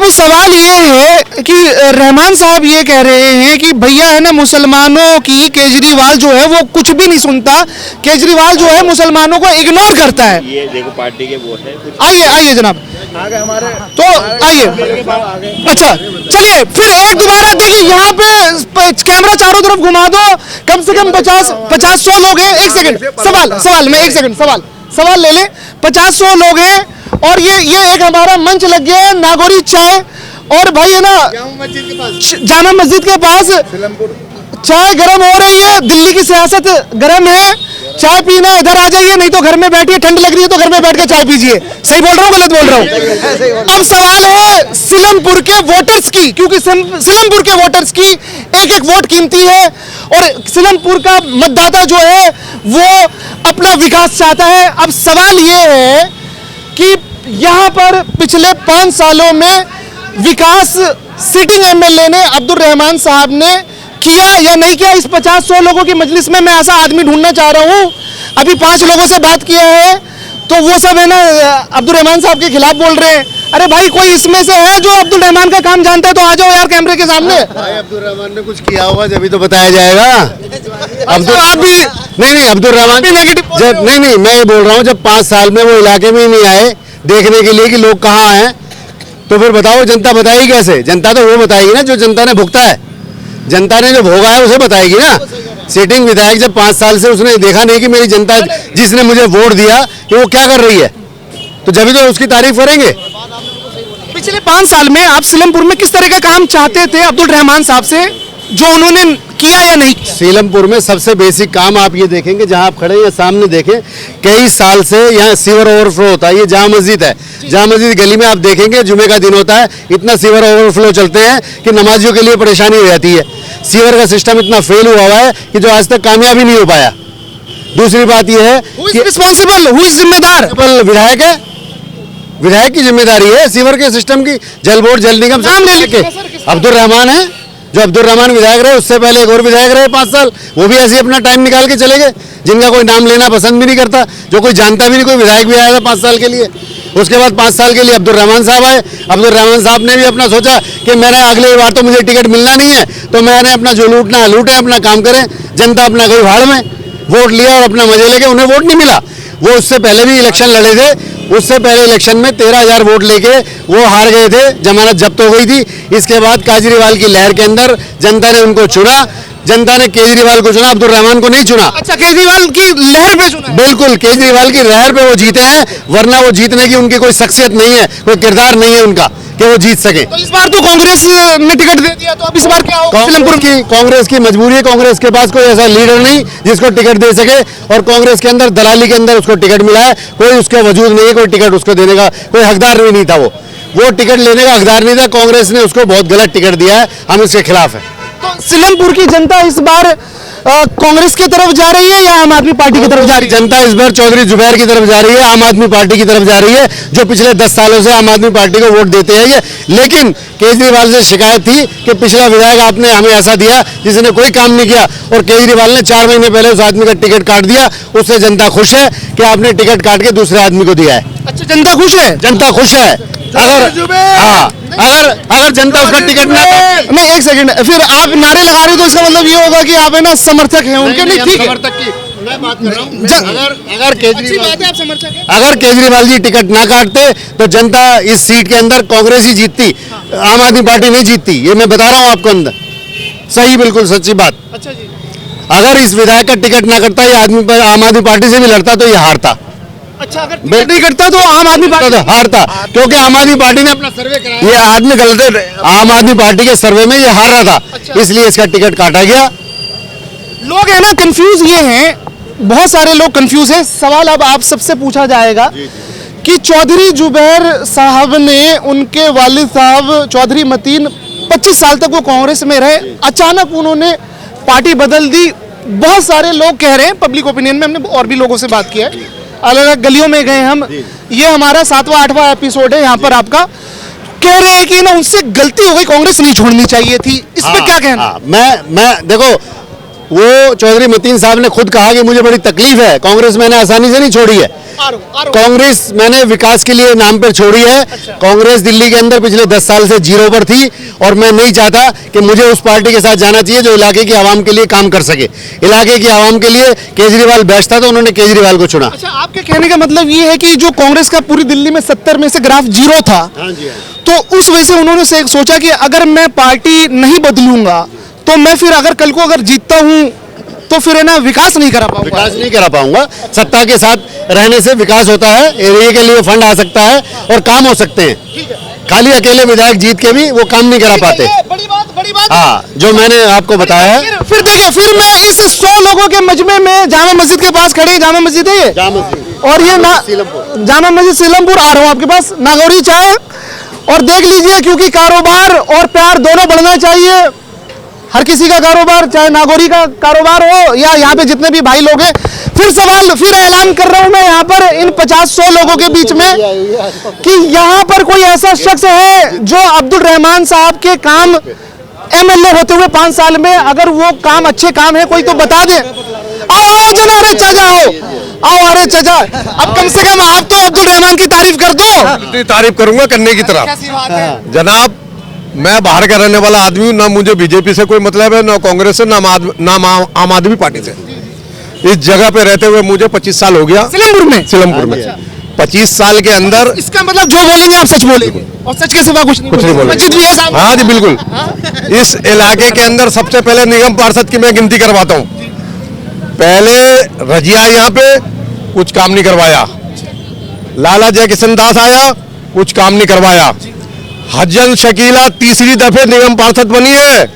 अब सवाल ये है कि रहमान साहब ये कह रहे हैं कि भैया है ना, मुसलमानों की केजरीवाल जो है वो कुछ भी नहीं सुनता, केजरीवाल जो है मुसलमानों को इग्नोर करता है। ये देखो पार्टी के वो है। आइए आइए जनाब, आगे हमारे तो आइए। अच्छा चलिए फिर एक दोबारा देखिए, यहाँ पे कैमरा चारों तरफ घुमा दो, कम से कम 50-100 लोग हैं। एक सेकंड, सवाल मैं एक सेकंड सवाल ले ले। 50-100 लोग हैं और ये एक हमारा मंच लग गया है नागौरी चाय, और भाई है ना जामा मस्जिद के पास चाय गर्म हो रही है, दिल्ली की सियासत गर्म है, चाय पीना इधर आ जाइए, नहीं तो घर में बैठिए, ठंड लग रही है तो घर में बैठ के चाय पीजिए। सही बोल रहा हूँ गलत बोल रहा हूँ? अब सवाल है सीलमपुर के वोटर्स की, क्योंकि सीलमपुर के वोटर्स की एक वोट कीमती है और सीलमपुर का मतदाता जो है वो अपना विकास चाहता है। अब सवाल ये है कि यहाँ पर पिछले 5 सालों में विकास सिटिंग एमएलए ने अब्दुल रहमान साहब ने किया या नहीं किया? इस 50-100 लोगों की मजलिस में मैं ऐसा आदमी ढूंढना चाह रहा हूँ। अभी 5 लोगों से बात किया है तो वो सब है ना अब्दुल रहमान साहब के खिलाफ बोल रहे हैं। अरे भाई कोई इसमें से है जो अब्दुल रहमान का काम जानता है तो आ जाओ यार कैमरे के सामने। भाई अब्दुल रहमान ने कुछ किया होगा जब तो बताया जाएगा। अब्दुल आप भी नहीं अब्दुल रहमान नेगेटिव जब नहीं मैं ये बोल रहा हूँ, जब 5 साल में वो इलाके में ही नहीं आए देखने के लिए कि लोग कहाँ हैं, तो फिर बताओ जनता बताएगी कैसे? जनता तो वो बताएगी ना जो जनता ने भुगता है, जनता ने जो भोगा है उसे बताएगी ना। सिटिंग विधायक जब 5 साल से उसने देखा नहीं कि मेरी जनता जिसने मुझे वोट दिया कि वो क्या कर रही है, तो जब तो उसकी तारीफ करेंगे। पिछले 5 साल में आप सीलमपुर में किस तरह का काम चाहते थे अब्दुल रहमान साहब से, जो उन्होंने किया या नहीं किया? सीलमपुर में सबसे बेसिक काम आप ये देखेंगे, जहां आप खड़े हैं सामने देखें, कई साल से यहाँ सीवर ओवरफ्लो होता है। ये जामा मस्जिद है, जामा मस्जिद गली में आप देखेंगे जुमे का दिन होता है, इतना सीवर ओवरफ्लो चलते हैं कि नमाजियों के लिए परेशानी हो जाती है। सीवर का सिस्टम इतना फेल हुआ है कि जो आज तक कामयाबी नहीं हो पाया। दूसरी बात यह है कि रिस्पॉन्सिबल हु इज जिम्मेदार? विधायक है, विधायक की जिम्मेदारी है सीवर के सिस्टम की। जल बोर्ड जल निगम नाम ले लेके अब्दुल रहमान है, जो अब्दुल रहमान विधायक रहे उससे पहले एक और विधायक रहे 5 साल, वो भी ऐसे अपना टाइम निकाल के चले गए, जिनका कोई नाम लेना पसंद भी नहीं करता, जो कोई जानता भी नहीं। कोई विधायक भी आया था 5 साल के लिए, उसके बाद 5 साल के लिए अब्दुल रहमान साहब आए। अब्दुल रहमान साहब ने भी अपना सोचा कि मैंने अगले बार तो मुझे टिकट मिलना नहीं है, तो मैंने अपना जो लूटना लूटे, अपना काम करें, जनता अपना गई भाड़ में। वोट लिया और अपना मजे लेके, उन्हें वोट नहीं मिला। वो उससे पहले भी इलेक्शन लड़े थे, उससे पहले इलेक्शन में 13,000 वोट लेके वो हार गए थे, जमानत जब्त हो गई थी। इसके बाद केजरीवाल की लहर के अंदर जनता ने उनको चुना, जनता ने केजरीवाल को चुना, अब्दुल रहमान को नहीं चुना। अच्छा, केजरीवाल की लहर पे चुना? बिल्कुल, केजरीवाल की लहर पे वो जीते हैं, वरना वो जीतने की उनकी कोई शख्सियत नहीं है, कोई किरदार नहीं है उनका कि वो जीत सके। तो इस बार तो कांग्रेस ने टिकट दे दिया, तो अब इस बार क्या होगा? कांग्रेस की मजबूरी है, कांग्रेस के पास कोई ऐसा लीडर नहीं जिसको टिकट दे सके, और कांग्रेस के अंदर दलाली के अंदर उसको टिकट मिला है, कोई उसका वजूद नहीं है, कोई टिकट उसको देने का कोई हकदार भी नहीं था। वो टिकट लेने का हकदार नहीं था, कांग्रेस ने उसको बहुत गलत टिकट दिया है, हम इसके खिलाफ है। तो सीलमपुर की जनता इस बार कांग्रेस की तरफ जा रही है या आम आदमी पार्टी की तरफ जा रही है? जनता इस बार चौधरी जुबैर की तरफ जा रही है, आम आदमी पार्टी की तरफ जा रही है, जो पिछले 10 सालों से आम आदमी पार्टी को वोट देते हैं ये। लेकिन केजरीवाल से शिकायत थी कि पिछला विधायक आपने हमें ऐसा दिया जिसने कोई काम नहीं किया, और केजरीवाल ने 4 महीने पहले उस आदमी का टिकट काट दिया। उससे जनता खुश है कि आपने टिकट काट के दूसरे आदमी को दिया है। अच्छा, जनता खुश है? जनता खुश है। अगर जनता उसका टिकट नहीं, एक सेकंड, फिर आप नारे लगा रहे हो तो इसका मतलब ये होगा कि आप है ना समर्थक हैं उनके? नहीं, ठीक है, मैं बात कर रहा हूं। अगर है। केजरीवाल जी टिकट ना काटते तो जनता इस सीट के अंदर कांग्रेस ही जीतती, आम आदमी पार्टी नहीं जीतती। ये मैं बता रहा हूं आपको, अंदर सही, बिल्कुल सच्ची बात। अच्छा जी। अगर इस विधायक का टिकट ना करता, ये आदमी आम आदमी पार्टी से भी लड़ता तो ये हारता। अच्छा, अगर टिकट नहीं करता तो आम आदमी पार्टी हारता, क्योंकि आम आदमी पार्टी ने अपना सर्वे कराया। ये आदमी गलत है, आम आदमी पार्टी के सर्वे में ये हार रहा था। अच्छा। इसलिए इसका टिकट काटा गया। लोग है ना कंफ्यूज ये हैं, बहुत सारे लोग कंफ्यूज हैं। सवाल अब आप सबसे पूछा जाएगा कि चौधरी जुबैर साहब ने, उनके वालिद साहब चौधरी मतीन 25 साल तक वो कांग्रेस में रहे, अचानक उन्होंने पार्टी बदल दी। बहुत सारे लोग कह रहे हैं, पब्लिक ओपिनियन में हमने और भी लोगों से बात किया है, अलग अलग गलियों में गए हम, ये हमारा 7वां-8वां एपिसोड है यहाँ पर आपका, कह रहे हैं कि ना उनसे गलती हो गई, कांग्रेस नहीं छोड़नी चाहिए थी। इस पे क्या कहना? मैं देखो, वो चौधरी मतीन साहब ने खुद कहा कि मुझे बड़ी तकलीफ है, कांग्रेस मैंने आसानी से नहीं छोड़ी है। कांग्रेस मैंने विकास के लिए नाम पर छोड़ी है। कांग्रेस दिल्ली के अंदर पिछले 10 साल से जीरो पर थी और मैं नहीं चाहता कि मुझे उस पार्टी के साथ जाना चाहिए जो इलाके की आवाम के लिए काम कर सके। इलाके की आवाम के लिए केजरीवाल बेस्ट था तो उन्होंने केजरीवाल को चुना। अच्छा, आपके कहने का मतलब ये है कि जो कांग्रेस का पूरी दिल्ली में 70 में से ग्राफ जीरो था, तो उस वजह से उन्होंने सोचा कि अगर मैं पार्टी नहीं बदलूंगा तो मैं फिर अगर कल को अगर जीतता हूं तो फिर है ना विकास नहीं करा पाऊंगा। विकास नहीं करा पाऊंगा। सत्ता के साथ रहने से विकास होता है, एरिया के लिए फंड आ सकता है और काम हो सकते हैं। खाली अकेले विधायक जीत के भी वो काम नहीं करा पाते। बड़ी बात। हाँ, जो मैंने आपको बताया है। फिर देखिए, फिर मैं इस 100 लोगों के मजमे में जामा मस्जिद के पास खड़े, जामा मस्जिद है ये, और ये ना जामा मस्जिद सीलमपुर आ रहा हूँ आपके पास, नागौरी चाय, और देख लीजिए क्योंकि कारोबार और प्यार दोनों बढ़ना चाहिए। हर किसी का कारोबार, चाहे नागौरी का कारोबार हो या यहाँ पे जितने भी भाई लोग हैं। फिर ऐलान कर रहा हूं मैं यहाँ पर इन 50-100 लोगों के बीच में कि यहाँ पर कोई ऐसा शख्स है जो अब्दुल रहमान साहब के काम एमएलए होते हुए 5 साल में अगर वो काम अच्छे काम है कोई तो बता दे। आओ जना, अरे चाचा आओ, अरे चाचा, अब कम से कम आप तो अब्दुल रहमान की तारीफ कर दो। इतनी तारीफ करूंगा करने की तरह। जनाब, मैं बाहर का रहने वाला आदमी हूँ, ना मुझे बीजेपी से कोई मतलब है, ना कांग्रेस से, ना आम आदमी पार्टी से। इस जगह पे रहते हुए मुझे 25 साल हो गया। सिलमपुर में 25 साल के अंदर। इसका मतलब जो बोलेंगे आप सच बोलेंगे और सच के सिवा कुछ नहीं बोलेंगे। मस्जिद भी है साहब। हाँ जी, बिल्कुल। इस इलाके के अंदर सबसे पहले निगम पार्षद की मैं गिनती करवाता हूँ। पहले रजिया यहाँ पे कुछ काम नहीं करवाया, लाला जय किशन दास आया, कुछ काम नहीं करवाया। हजन शकीला तीसरी दफे निगम पार्षद बनी है।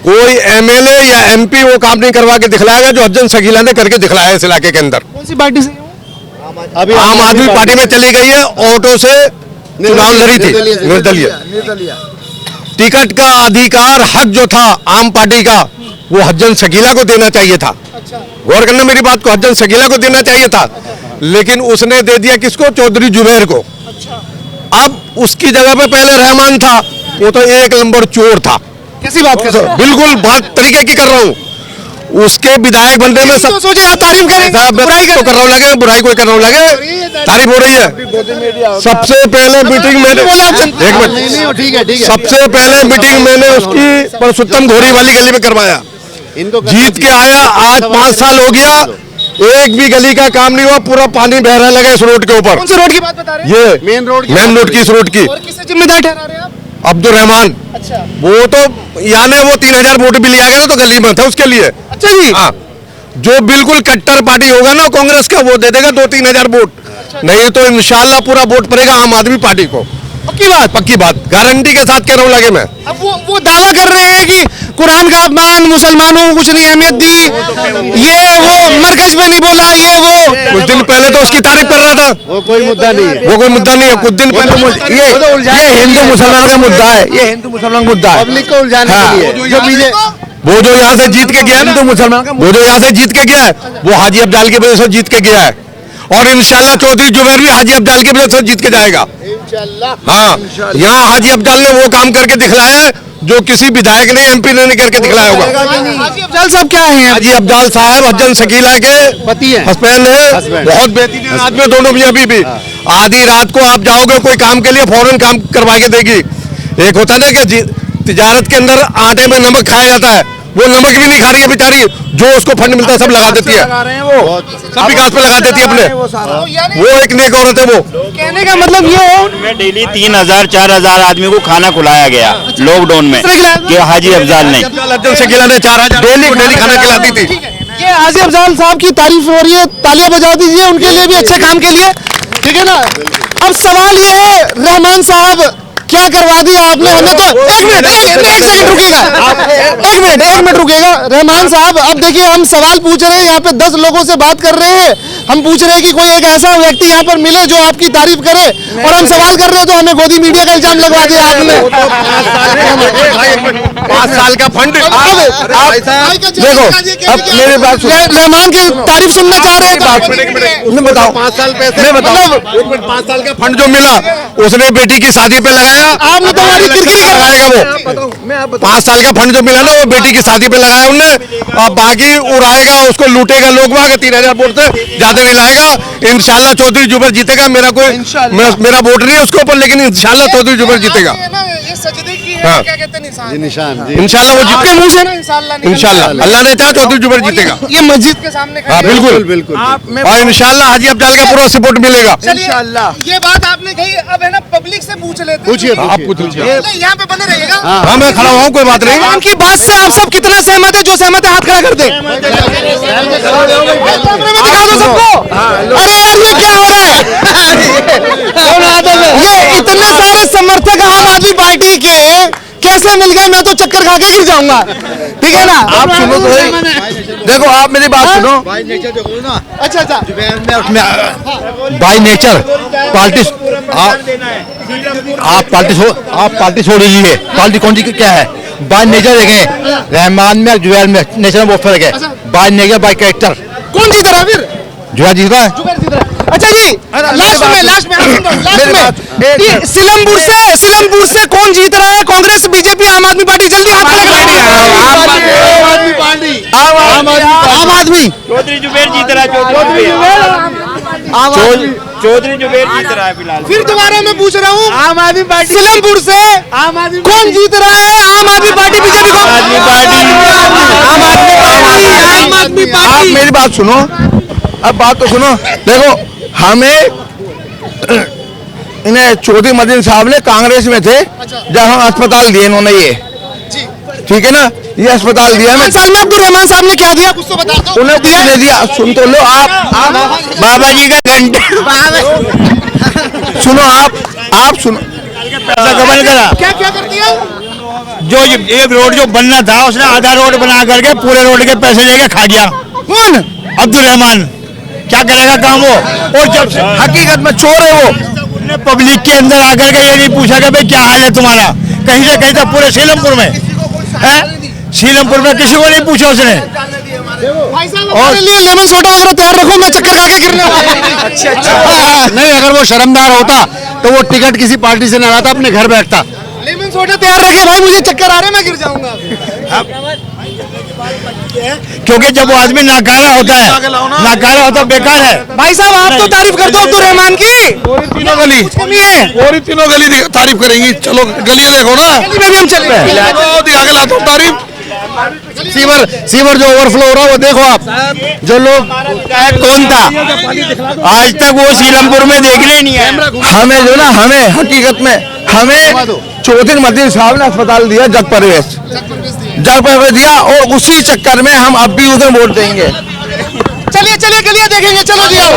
कोई एमएलए या एमपी वो काम नहीं करवा के दिखलाएगा जो हजन शकीला ने करके दिखलाया इस इलाके के अंदर। कौन सी पार्टी से? अभी आम आदमी पार्टी में चली गई है, ऑटो से चुनाव लड़ी थी, निर्दलीय। टिकट का अधिकार हक जो था आम पार्टी का वो हजन शकीला को देना चाहिए था। गौर करना मेरी बात को, हजन शकीला को देना चाहिए था, लेकिन उसने दे दिया किसको? चौधरी जुबैर को। अब उसकी जगह पे पहले रहमान था, वो तो 1 नंबर चोर था। कैसी बात कर रहे हो? बिल्कुल बात तरीके की कर रहा हूँ। उसके विधायक बनने में सब सोचे आप तारीफ करें, बुराई तो कर रहा हूँ, लगे बुराई कोई कर रहा हूँ, लगे तारीफ हो रही है। सबसे पहले मीटिंग मैंने, एक मिनट, ठीक है। सबसे पहले मीटिंग मैंने उसकी परसोत्तम घोरी वाली गली में करवाया। जीत के आया, आज 5 साल हो गया, एक भी गली का काम नहीं हुआ, पूरा पानी बह रहा लगा इस रोड के ऊपर। कौन से रोड की बात बता रहे हैं? ये मेन रोड की, इस रोड की। और किसे जिम्मेदार ठहरा रहे हैं आप? अब्दुल रहमान। अच्छा, वो तो यानी वो 3000 वोट भी लिया गया ना तो गली में था उसके लिए। अच्छा जी। हाँ, जो बिल्कुल कट्टर पार्टी होगा ना कांग्रेस का, वो दे देगा 2-3 हजार वोट। नहीं तो इंशाल्लाह पूरा वोट पड़ेगा आम आदमी पार्टी को। पक्की बात, गारंटी के साथ कह रहा हूँ, लगे मैं। अब वो दावा कर रहे हैं कि कुरान का अपमान, मुसलमानों को कुछ नहीं अहमियत दी, ये वो मरकज में नहीं बोला, ये वो। कुछ दिन पहले तो उसकी तारीफ कर रहा था। वो कोई मुद्दा नहीं है। वो कोई मुद्दा नहीं है। कुछ दिन पहले ये हिंदू मुसलमान का मुद्दा है, ये हिंदू मुसलमान का मुद्दा है। पब्लिक को उलझाने के लिए वो जो यहाँ से जीत के गया है, वो जो यहाँ से जीत के गया है, वो हाजी अब्दाल की वजह से जीत के गया है। और इंशाल्लाह चौधरी जुबैर भी हाजी अब्दाल की वजह से जीत के जाएगा। हाँ, यहाँ हाजी अब्दाल ने वो काम करके दिखलाया है जो किसी विधायक ने, एमपी ने नहीं करके दिखलाया होगा। हाजी अफजाल साहब क्या है? हाजी अब्दाल साहब हजन शकीला के पति हैं, हस्बैंड है। बहुत बेहतरीन आदमी है दोनों मियां बीबी। आधी रात को आप जाओगे कोई काम के लिए, फौरन काम करवा के देगी। एक होता है ना कि तिजारत के अंदर आटे में नमक खाया जाता है, वो नमक भी नहीं खा रही है बेचारी, जो उसको फंड मिलता है सब लगा देती है, सब विकास पे लगा देती है अपने। वो एक नेक औरत है। वो कहने का मतलब ये है में डेली 3000-4000 आदमी को खाना खिलाया गया लॉकडाउन में, ये हाजी अफजाल ने। हजन शकीला ने 4000 डेली खाना खिलाती थी। ये हाजी अफजाल साहब की तारीफ हो रही है, तालियां बजा दीजिए उनके लिए भी, अच्छे काम के लिए, ठीक है ना। अब सवाल ये है, रहमान साहब क्या करवा दिया आपने हमें? तो एक मिनट रुकिएगा, एक मिनट रुकिएगा रहमान साहब। अब देखिए, हम सवाल पूछ रहे हैं, यहाँ पे 10 लोगों से बात कर रहे हैं, हम पूछ रहे हैं कि कोई एक ऐसा व्यक्ति यहाँ पर मिले जो आपकी तारीफ करे, और हम सवाल कर रहे हैं तो हमें गोदी मीडिया का इल्जाम लगवा दिया आपने। 5 साल का फंड। देखो, अब मेरे बात रहमान की तारीफ सुनना चाह रहे हैं, बताओ 5 साल पैसे, मतलब 5 साल का फंड जो मिला उसने बेटी की शादी पे लगाया। आपने तो हमारी किरकिरी लगाएगा वो। मैं 5 साल का फंड जो मिला ना वो बेटी की शादी पे लगाया उनने, और बाकी उड़ाएगा, उसको लूटेगा लोग वहाँ के 3000 वोट से ज्यादा नहीं लाएगा। इंशाल्लाह चौधरी जुबैर जीतेगा। मेरा वोट नहीं है उसके ऊपर, लेकिन इंशाल्लाह चौधरी जुबैर जीतेगा। हाँ। निशान जी। इंशाल्लाह वो आपके जीतेगा। मुंह से ना इंशाल्लाह इंशाल्लाह अल्लाह ने चाहा चौधरी जुबैर जीतेगा। ये मस्जिद के सामने हाँ खड़े हैं। बिल्कुल बिल्कुल और इंशाल्लाह हाजी अब्दाल का पूरा सपोर्ट मिलेगा। इंशाल्लाह ये बात आपने कही, अब है ना पब्लिक से पूछ लेते हैं। पूछिए आप पूछ लीजिए। नहीं, यहाँ पे बने रहिएगा। हाँ मैं खड़ा हूँ, कोई बात नहीं। उनकी बात से आप सब कितना सहमत है? जो सहमत है हाथ खड़ा कर दे। कैमरे में दिखा दो सबको। अरे यार ये क्या हो रहा है? ये इतने सारे समर्थक आम आदमी पार्टी के कैसे मिल गए? मैं तो चक्कर खा के गिर जाऊंगा। ठीक है ना? आप सुनो तो सही। देखो आप मेरी बात सुनो। अच्छा अच्छा बाय नेचर पार्टी आप पार्टी छोड़ दीजिए। पार्टी कौन सी क्या है? बाय नेचर देखें, रहमान में जुबैर में नेचर में बहुत फर्क है। बाय नेचर बाय कैरेक्टर कौन जीत रहा है फिर? जुबैर जीता है। जुबैर जीत रहा है। अच्छा जी लास्ट में ये सिलमपुर से कौन जीत रहा है? कांग्रेस, बीजेपी, आम आदमी पार्टी? जल्दी हाथ खड़ा करें। आम आदमी चौधरी जुबैर जीत रहा है। चौधरी जुबैर जीत रहा है फिलहाल। फिर दोबारा मैं पूछ रहा हूँ, आम आदमी पार्टी सिलमपुर से आम आदमी कौन जीत रहा है? आम आदमी पार्टी, बीजेपी? आम आदमी आप पार्टी। मेरी बात सुनो, अब बात तो सुनो। देखो हमें इन्हें चौधरी मदीन साहब ने कांग्रेस में थे जब हम अस्पताल दिए इन्होंने, ये ठीक है ना, ये अस्पताल दिया हमें। साल में अब्दुल रहमान साहब ने क्या दिया? कुछ तो बता दो। उन्हें कुछ नहीं दिया। सुन तो लो आप बाबा जी का घंटे सुनो आप सुनो। कमल करा क्या क्या कर दिया? जो एक रोड जो बनना था उसने आधा रोड बना करके पूरे रोड के पैसे लेके खा गया। कौन? अब्दुल रहमान क्या करेगा काम वो? और जब से हकीकत में चोर है वो। उसने पब्लिक के अंदर आकर के ये नहीं पूछा कि भाई क्या हाल है तुम्हारा, कहीं से कहीं तक पूरे सीलमपुर में है। सीलमपुर में किसी को नहीं पूछा उसने। भाई साहब हमारे लिए लेमन सोडा वगैरह तैयार रखो, मैं चक्कर खा के गिरने वाला हूं। अच्छा नहीं, अगर वो शर्मदार होता तो वो टिकट किसी पार्टी से न लाता, अपने घर बैठता। लेमन सोडा तैयार रखे भाई, मुझे चक्कर आ रहे हैं, मैं गिर जाऊंगा। क्योंकि जब वो आदमी नाकारा होता है बेकार है। भाई साहब आप तो तारीफ कर दो अब्दुल रहमान की। तीनों गली कमी है और तीनों गली तारीफ करेंगी। चलो गलियां देखो ना, गली में भी हम चले गए। दिखा के लाता हूँ तारीफ। सीवर जो ओवरफ्लो हो रहा है वो देखो आप। जो लोग कौन था आज तक वो सीलमपुर में देखने ही नहीं है। हमें जो ना हमें हकीकत में हमें चौधरी मदीन साहब ने अस्पताल दिया, जग परवेश दिया, और उसी चक्कर में हम अब भी उधर वोट देंगे। चलिए गलियां देखेंगे। चलो जी आओ।